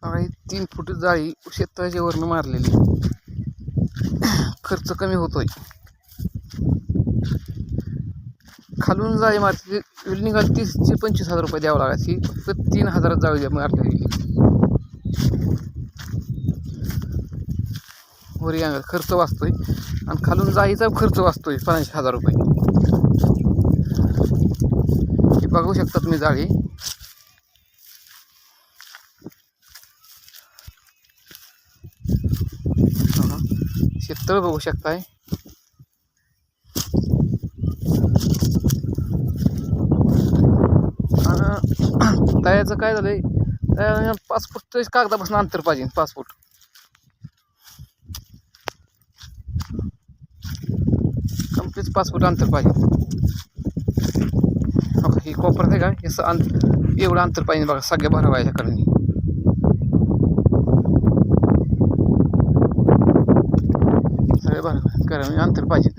ही 3 फूट जाळी शेताच्या वरनं मारलेली. खर्च कमी होतोय. खालून जाळी मारते विल्डिंगला 30 ते 25,000 रुपये द्यावं लागायची. फक्त 3,000 जाळी मारलेली. वरी अंगात खर्च वाचतोय आणि खालून जाळीचा खर्च वाचतोय 50,000 रुपये. हे बघू शकता तुम्ही जाळी. शेततळ बघू शकताय. तळ्याचं काय झालंय, 5 फूट कागदापासून अंतर पाहिजे. 5 फूट कम्प्लीट 5 फूट अंतर पाहिजे. ही कोपऱ्यात आहे का, एवढं अंतर पाहिजे बघा सगळ्या भरावायच्या कडनी. सगळे भराव करा अंतर पाहिजे.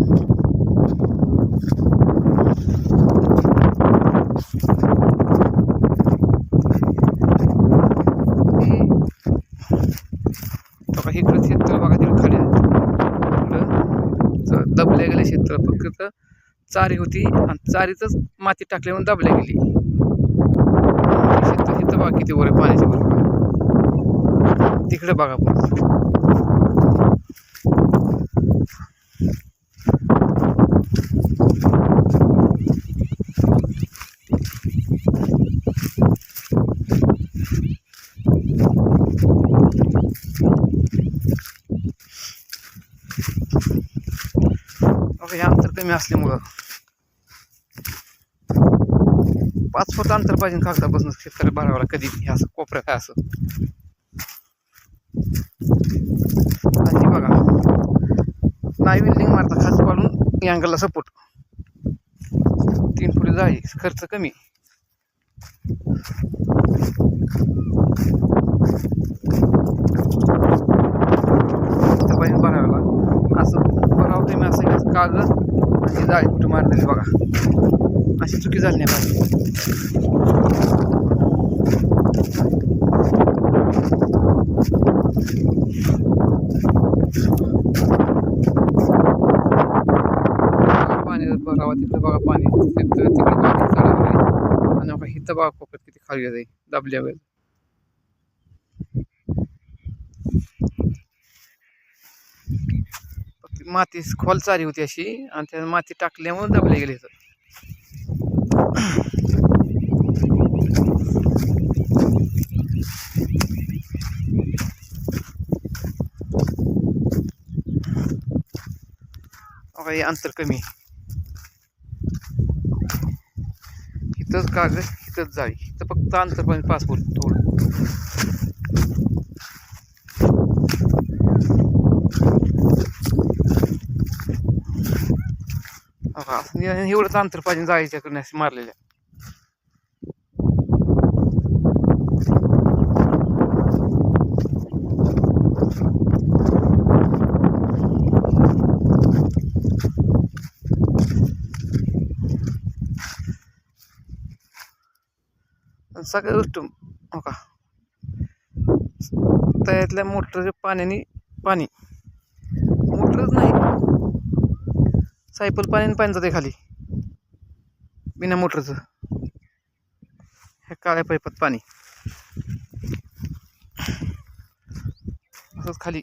इकडं शेततळ बघा, तिकडे खाली दबल्या गेले शेततळ. फक्त चारी होती आणि चारीतच माती टाकल्यावर दबल्या गेली. शेततळ तिथं बघा किती वर पाण्याच्या वर. तिकडे बघा हे अंतर कमी असल्यामुळं 5 फूट अंतर पाहिजे कागदापासून शेतकरी भरावाला. कधी हे असं कोपऱ्यात आहे असं. आणि बघा नाही बिल्डिंग मारता खास पाडून अँगलला सपोर्ट. 3 फूट जाळी खर्च कमी. पाहिजे भरावाला असं भरावं तुम्ही. असं कागद आणि जाळी कुठे मारलेली बघा. अशी चुकी झाली नाही पाहिजे. पाणी भरावा तिकडे बघा पाणी. तिकडे बघा चढावं आहे. आणि बघा इथं बघा कोपऱ्यात किती खाली जाईल दाबल्यावर. माती खोल चारी होती अशी आणि त्या माती टाकल्यामुळे दबले गेले. हे अंतर कमी. इथंच कागद इथंच जाळी. इथं फक्त अंतर पण 5 फूट थोडं. एवढंच अंतर पाहिजे जाळीच्याकडे असे मारलेल्या. सगळ्या गोष्ट हो का तळ्यातल्या मोटरच्या पाण्याने पाणी मोटरच नाही सायपल पाण्याने पाणी जाते खाली बिना मोटरचं. ह्या काळ्या पाईपात पाणी असंच खाली